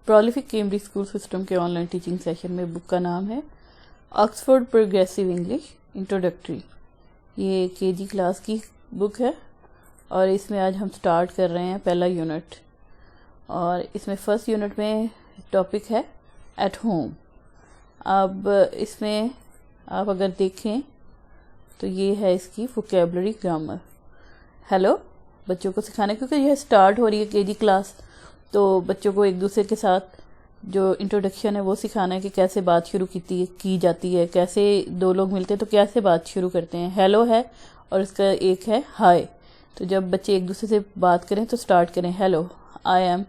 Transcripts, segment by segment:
Prolific Cambridge school system के online teaching session में book का नाम है ऑक्सफोर्ड प्रोग्रेसिव इंग्लिश इंट्रोडक्टरी। ये केजी क्लास की बुक है और इसमें आज हम स्टार्ट कर रहे हैं पहला यूनिट। और इसमें फर्स्ट यूनिट में टॉपिक है एट होम। अब इसमें आप अगर देखें तो ये है इसकी वोकैबुलरी ग्रामर। हेलो बच्चों को सिखाने, क्योंकि यह स्टार्ट हो रही है केजी क्लास, तो बच्चों को एक दूसरे के साथ जो इंट्रोडक्शन है वो सिखाना है कि कैसे बात शुरू की जाती है, कैसे दो लोग मिलते हैं तो कैसे बात शुरू करते हैं। हेलो है और इसका एक है हाय। तो जब बच्चे एक दूसरे से बात करें तो स्टार्ट करें hello, I am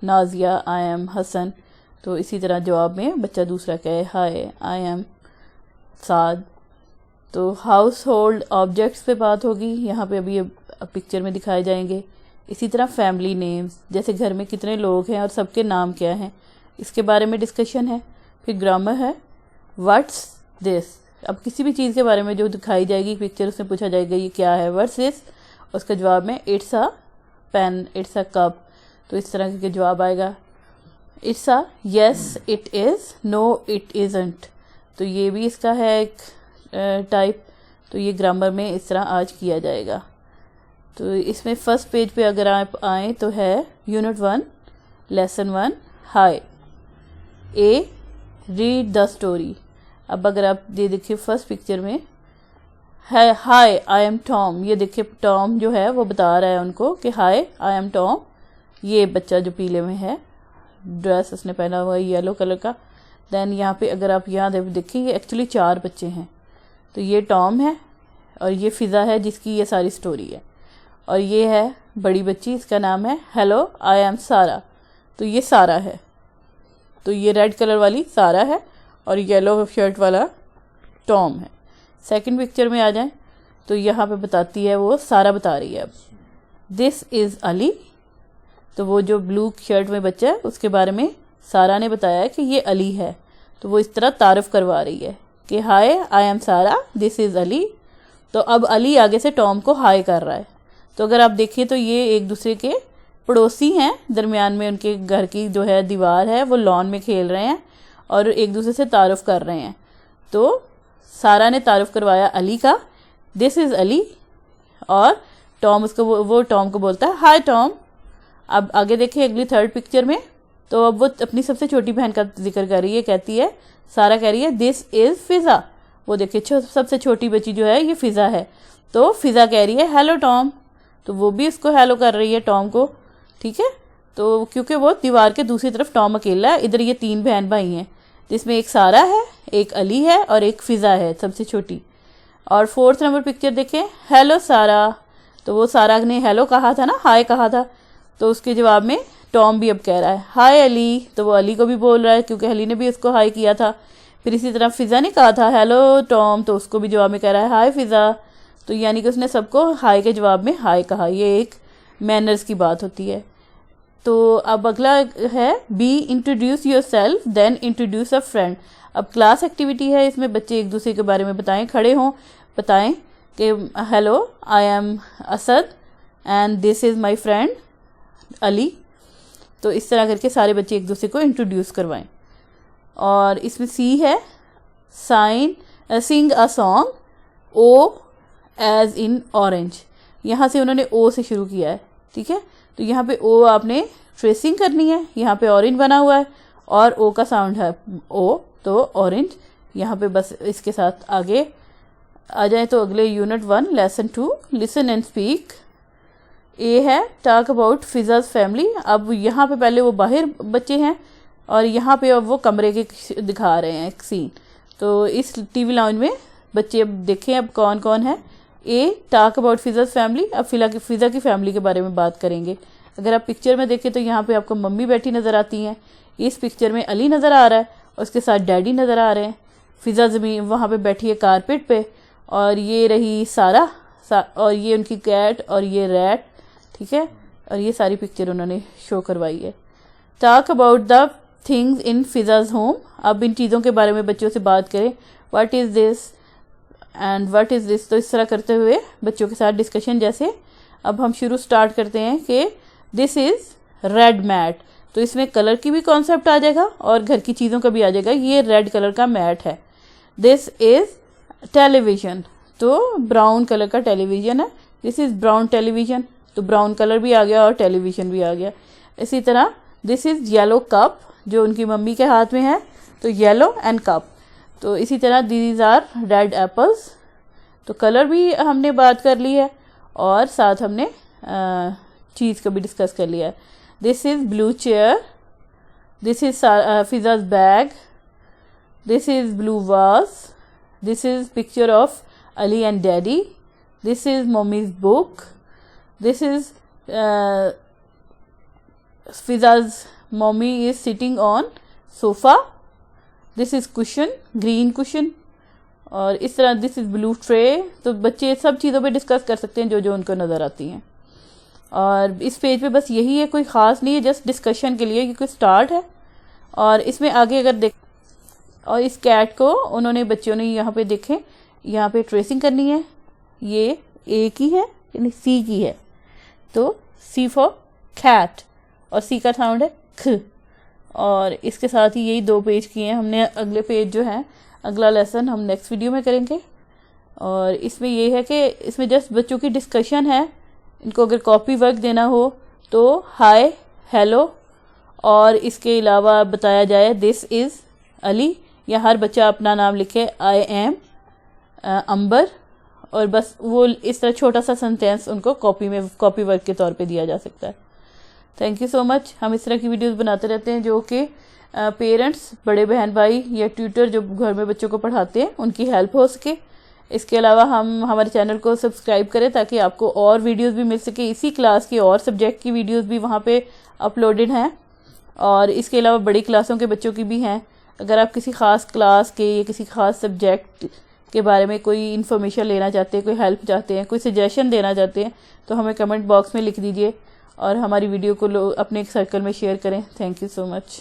Nazia, I am Hasan. तो इसी तरह जवाब में बच्चा दूसरा कहे हाय आई एम साद। तो हाउस होल्ड ऑब्जेक्ट्स पे बात होगी, यहाँ पे अभी पिक्चर में दिखाए जाएंगे। इसी तरह फैमिली नेम्स, जैसे घर में कितने लोग हैं और सबके नाम क्या हैं, इसके बारे में डिस्कशन है। फिर ग्रामर है व्हाट्स दिस। अब किसी भी चीज़ के बारे में जो दिखाई जाएगी पिक्चर, उसमें पूछा जाएगा ये क्या है, व्हाट्स दिस। उसका जवाब में it's a pen, it's a cup. तो इस तरह के जवाब आएगा। It's a yes, it is, no it isn't. तो ये भी इसका है एक टाइप। तो ये ग्रामर में इस तरह आज किया जाएगा। तो इसमें फर्स्ट पेज पे अगर आप आएँ तो है unit 1 lesson 1 hi. A read the story. अब अगर आप ये देखिए फर्स्ट पिक्चर में है हाय आई एम टॉम। ये देखिए टॉम जो है वो बता रहा है उनको कि हाय आई एम टॉम। ये बच्चा जो पीले में है, ड्रेस उसने पहना हुआ है येलो कलर का। देन यहाँ पे अगर आप यहाँ देखिए ये एक्चुअली 4 बच्चे हैं। तो ये टॉम है और ये फिज़ा है जिसकी ये सारी स्टोरी है। और ये है बड़ी बच्ची, इसका नाम है हेलो आई एम सारा। तो ये सारा है। तो ये रेड कलर वाली सारा है और येलो शर्ट वाला टॉम है। सेकंड पिक्चर में आ जाएं तो यहाँ पे बताती है, वो सारा बता रही है अब दिस इज़ अली। तो वो जो ब्लू शर्ट में बच्चा है उसके बारे में सारा ने बताया कि ये अली है। तो वो इस तरह तारुफ करवा रही है कि हाय आई एम सारा, दिस इज़ अली। तो अब अली आगे से टॉम को हाय कर रहा है। तो अगर आप देखिए तो ये एक दूसरे के पड़ोसी हैं, दरमियान में उनके घर की जो है दीवार है, वो लॉन में खेल रहे हैं और एक दूसरे से तारुफ कर रहे हैं। तो सारा ने तारुफ करवाया अली का, दिस इज़ अली। और टॉम उसको वो टॉम को बोलता है हाय टॉम। अब आगे देखिए अगली थर्ड पिक्चर में, तो अब वो अपनी सबसे छोटी बहन का जिक्र कर रही है, कहती है सारा कह रही है दिस इज़ फिज़ा। वो देखिए सबसे छोटी बच्ची जो है ये फिज़ा है। तो फिज़ा कह रही है हेलो टॉम। तो वो भी उसको हेलो कर रही है टॉम को, ठीक है। तो क्योंकि वो दीवार के दूसरी तरफ टॉम अकेला है, इधर ये 3 बहन भाई हैं जिसमें एक सारा है, एक अली है और एक फिज़ा है सबसे छोटी। और 4th नंबर पिक्चर देखें हेलो सारा। तो वो सारा ने हेलो कहा था ना, हाय कहा था, तो उसके जवाब में टॉम भी अब कह रहा है हाय अली। तो वो अली को भी बोल रहा है क्योंकि अली ने भी उसको हाय किया था। फिर इसी तरह फिज़ा ने कहा था हेलो टॉम, तो उसको भी जवाब में कह रहा है हाय फिज़ा। तो यानी कि उसने सबको हाय के जवाब में हाय कहा। ये एक मैनर्स की बात होती है। तो अब अगला है B introduce yourself then introduce a friend. अब क्लास एक्टिविटी है, इसमें बच्चे एक दूसरे के बारे में बताएं, खड़े हों, बताएं कि hello I M Asad and this is my friend Ali. तो इस तरह करके सारे बच्चे एक दूसरे को इंट्रोड्यूस करवाएं। और इसमें सी है sing a song O as in orange. यहाँ से उन्होंने ओ से शुरू किया है, ठीक है। तो यहाँ पे ओ आपने ट्रेसिंग करनी है, यहाँ पे ऑरेंज बना हुआ है और ओ का साउंड है ओ, तो ऑरेंज। यहाँ पे बस इसके साथ आगे आ जाए तो अगले unit 1 lesson 2 listen and speak. ए है टॉक अबाउट फिज़ाज फैमिली। अब यहाँ पे पहले वो बाहर बच्चे हैं और यहाँ पे अब वो कमरे के दिखा रहे हैं एक सीन। तो इस टीवी लाउंज में बच्चे अब देखें अब कौन कौन है। ए टॉक अबाउट फिज़ाज फैमिली। अब फिज़ा की फैमिली के बारे में बात करेंगे। अगर आप पिक्चर में देखें तो यहाँ पे आपको मम्मी बैठी नज़र आती हैं। इस पिक्चर में अली नज़र आ रहा है और उसके साथ डैडी नज़र आ रहे हैं। फिज़ा ज़मीन वहाँ पे बैठी है कारपेट पे और ये रही सारा और ये उनकी कैट और ये रैट, ठीक है। और ये सारी पिक्चर उन्होंने शो करवाई है। Talk about the things in Fiza's home. अब इन चीज़ों के बारे में बच्चों से बात करें, what is this and what is this. तो इस तरह करते हुए बच्चों के साथ डिस्कशन। जैसे अब हम स्टार्ट करते हैं कि दिस इज़ रेड मैट। تو اس میں کلر کی بھی کانسیپٹ آ جائے گا اور گھر کی چیزوں کا بھی آ جائے گا. یہ ریڈ کلر کا میٹ ہے. دس از ٹیلی ویژن, تو براؤن کلر کا ٹیلی ویژن ہے. This is brown tele vision, تو براؤن کلر بھی آ گیا اور ٹیلی ویژن بھی آ گیا. اسی طرح دس از یلو کپ, جو ان کی ممی کے ہاتھ میں ہے, تو یلو اینڈ کپ. تو اسی طرح دیز آر ریڈ ایپلس, تو کلر بھی ہم نے بات کر لی ہے اور ساتھ ہم نے چیز کا بھی ڈسکس کر لیا ہے. This is blue chair, this is فضا's bag, this is blue vase, this is picture of Ali and daddy, this is mommy's book, this is Fiza's mommy is sitting on sofa, this is cushion, green cushion, اور اس طرح دس is blue tray. تو بچے سب چیزوں پہ discuss کر سکتے ہیں جو ان کو نظر آتی ہیں. اور اس پیج پہ بس یہی ہے, کوئی خاص نہیں ہے, جسٹ ڈسکشن کے لیے کیونکہ اسٹارٹ ہے. اور اس میں آگے اگر دیکھ, اور اس کیٹ کو انہوں نے بچوں نے یہاں پہ دیکھیں, یہاں پہ ٹریسنگ کرنی ہے. یہ اے کی ہے یعنی سی کی ہے, تو سی فار کیٹ, اور سی کا ساؤنڈ ہے کھ. اور اس کے ساتھ ہی یہی 2 پیج کیے ہیں ہم نے. اگلے پیج جو ہے, اگلا لیسن ہم نیکسٹ ویڈیو میں کریں گے. اور اس میں یہ ہے کہ اس میں جسٹ بچوں کی ڈسکشن ہے. ان کو اگر کاپی ورک دینا ہو تو ہائی, ہیلو, اور اس کے علاوہ بتایا جائے دس از علی, یا ہر بچہ اپنا نام لکھے آئی ایم امبر, اور بس وہ اس طرح چھوٹا سا سینٹینس ان کو کاپی ورک کے طور پہ دیا جا سکتا ہے. تھینک یو سو مچ. ہم اس طرح کی ویڈیوز بناتے رہتے ہیں جو کہ پیرنٹس, بڑے بہن بھائی یا ٹیوٹر جو گھر میں بچوں کو پڑھاتے ہیں, ان کی ہیلپ ہو سکے. اس کے علاوہ ہمارے چینل کو سبسکرائب کریں تاکہ آپ کو اور ویڈیوز بھی مل سکے. اسی کلاس کی اور سبجیکٹ کی ویڈیوز بھی وہاں پہ اپلوڈڈ ہیں, اور اس کے علاوہ بڑی کلاسوں کے بچوں کی بھی ہیں. اگر آپ کسی خاص کلاس کے یا کسی خاص سبجیکٹ کے بارے میں کوئی انفارمیشن لینا چاہتے ہیں, کوئی ہیلپ چاہتے ہیں, کوئی سجیشن دینا چاہتے ہیں, تو ہمیں کمنٹ باکس میں لکھ دیجئے اور ہماری ویڈیو کو اپنے سرکل میں شیئر کریں. Thank you so much.